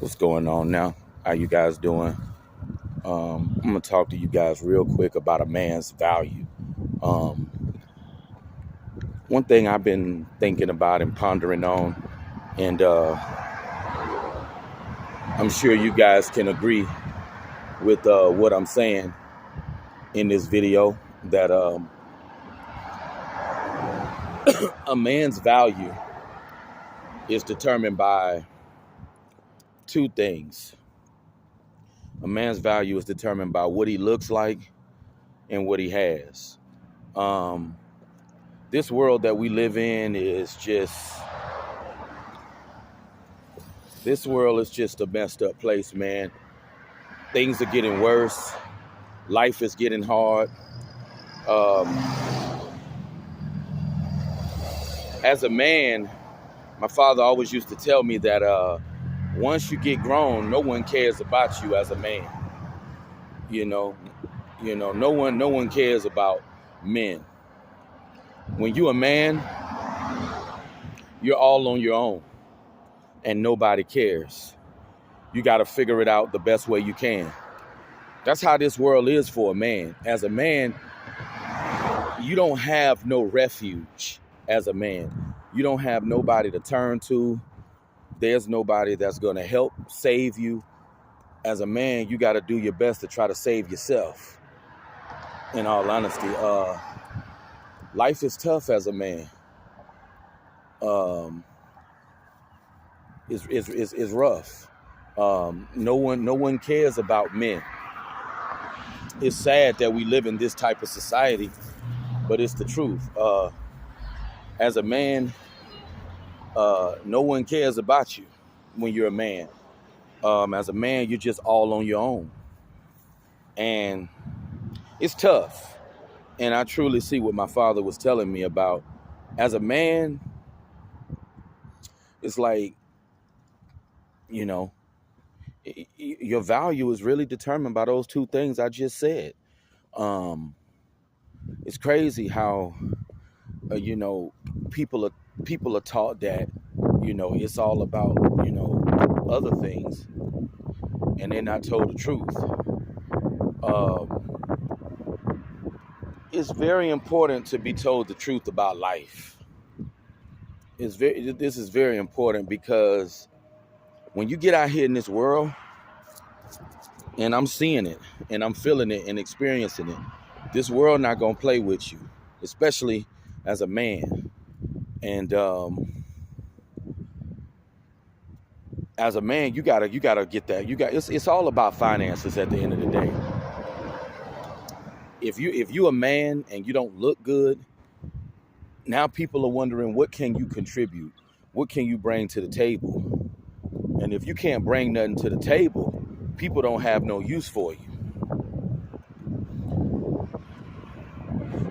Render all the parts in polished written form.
What's going on now? How you guys doing? I'm gonna talk to you guys real quick about a man's value. Um, One thing I've been thinking about and pondering on, and I'm sure you guys can agree with what I'm saying in this video, that a man's value is determined by two things. A man's value is determined by what he looks like and what he has. Um, this world that we live in is just This world is just a messed up place, man. Things are getting worse. Life is getting hard. Um, as a man, my father always used to tell me that once you get grown, no one cares about you as a man. You know, no one cares about men. When you're a man, you're all on your own, and nobody cares. You got to figure it out the best way you can. That's how this world is for a man. As a man, you don't have no refuge. As a man, you don't have nobody to turn to. There's nobody that's going to help save you. As a man, you got to do your best to try to save yourself. In all honesty, life is tough as a man. It's rough. No one cares about men. It's sad that we live in this type of society, but it's the truth. As a man, no one cares about you when you're a man. As a man, you're just all on your own. And it's tough. And I truly see what my father was telling me about. As a man, it's like, you know, your value is really determined by those two things I just said. It's crazy how, people are taught that, it's all about, other things, and they're not told the truth. Um, it's very important to be told the truth about life. This is very important because when you get out here in this world, and I'm seeing it, and I'm feeling it, and experiencing it, this world not gonna play with you, especially as a man. And as a man, you gotta get that. It's all about finances at the end of the day. If you a man and you don't look good, now people are wondering, what can you contribute? What can you bring to the table? And if you can't bring nothing to the table, people don't have no use for you.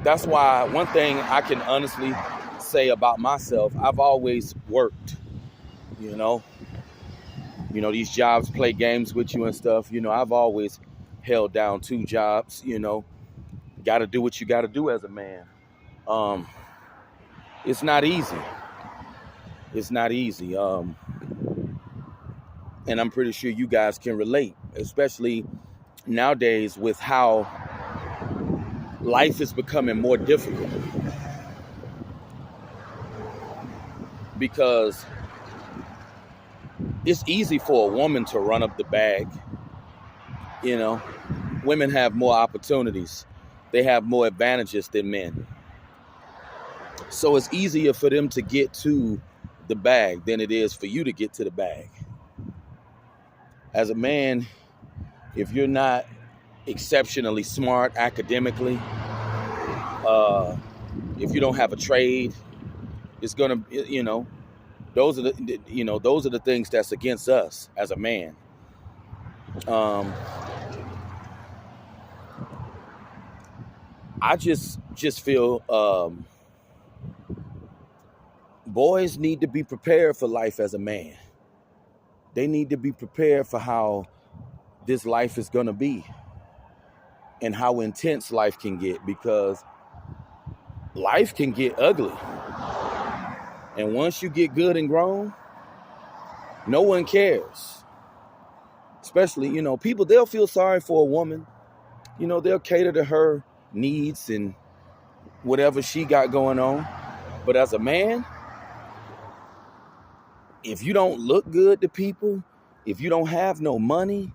That's why one thing I can honestly say about myself, I've always worked. You know, these jobs play games with you and stuff. I've always held down two jobs. Got to do what you got to do as a man. It's not easy. It's not easy. And I'm pretty sure you guys can relate, especially nowadays with how life is becoming more difficult. Because it's easy for a woman to run up the bag. Women have more opportunities. They have more advantages than men. So it's easier for them to get to the bag than it is for you to get to the bag. As a man, if you're not exceptionally smart academically, if you don't have a trade, it's gonna, those are the things that's against us as a man. I just feel boys need to be prepared for life as a man. They need to be prepared for how this life is gonna be and how intense life can get, because life can get ugly. And once you get good and grown, no one cares. Especially, people, they'll feel sorry for a woman. They'll cater to her needs and whatever she got going on. But as a man, if you don't look good to people, if you don't have no money,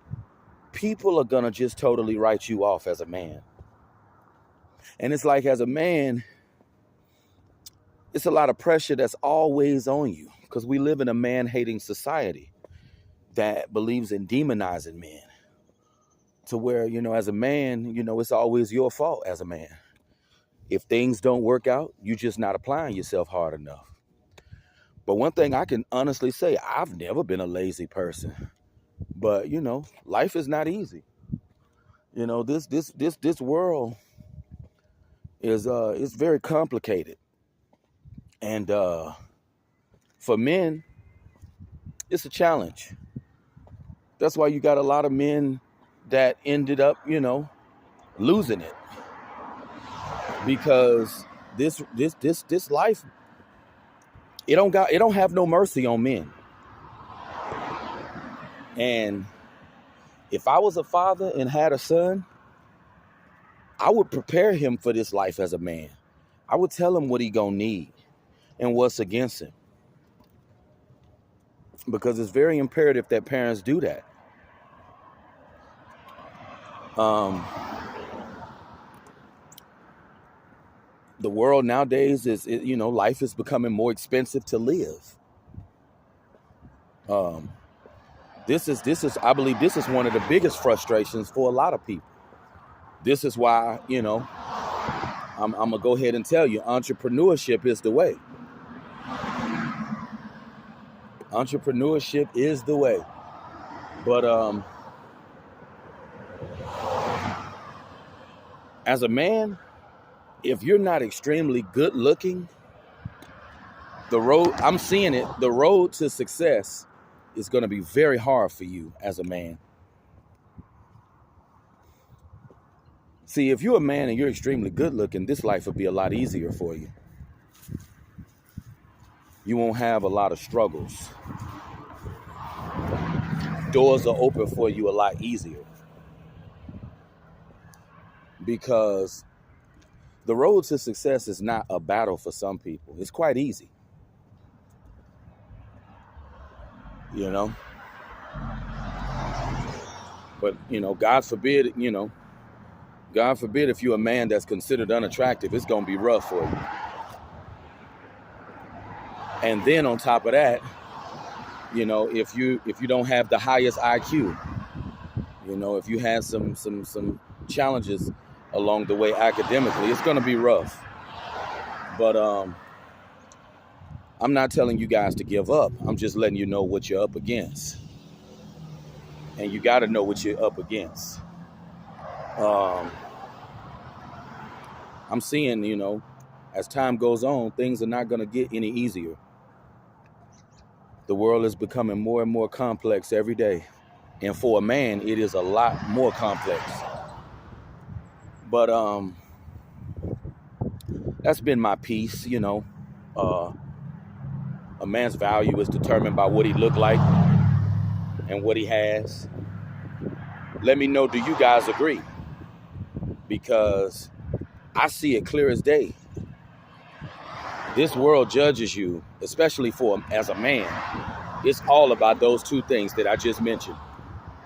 people are going to just totally write you off as a man. And it's like, as a man, it's a lot of pressure that's always on you, because we live in a man-hating society that believes in demonizing men, to where, as a man, it's always your fault as a man. If things don't work out, you're just not applying yourself hard enough. But one thing I can honestly say, I've never been a lazy person. But, life is not easy. This world is very complicated. And for men, it's a challenge. That's why you got a lot of men that ended up, losing it. Because this life, it don't have no mercy on men. And if I was a father and had a son, I would prepare him for this life as a man. I would tell him what he gonna need and what's against him. Because it's very imperative that parents do that. The world nowadays is, life is becoming more expensive to live. This is, I believe this is one of the biggest frustrations for a lot of people. This is why, I'm gonna go ahead and tell you, entrepreneurship is the way. Entrepreneurship is the way. But as a man, if you're not extremely good looking, the road to success is going to be very hard for you as a man. See, if you're a man and you're extremely good looking, this life will be a lot easier for you. You won't have a lot of struggles. Doors are open for you a lot easier. Because the road to success is not a battle for some people. It's quite easy. But, God forbid if you're a man that's considered unattractive, it's going to be rough for you. And then on top of that, if you don't have the highest IQ, if you have some challenges along the way academically, it's going to be rough. But I'm not telling you guys to give up. I'm just letting you know what you're up against. And you got to know what you're up against. I'm seeing, as time goes on, things are not going to get any easier. The world is becoming more and more complex every day. And for a man, it is a lot more complex. But that's been my piece, A man's value is determined by what he look like and what he has. Let me know, do you guys agree? Because I see it clear as day. This world judges you, especially as a man. It's all about those two things that I just mentioned.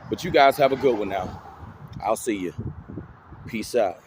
But you guys have a good one now. I'll see you. Peace out.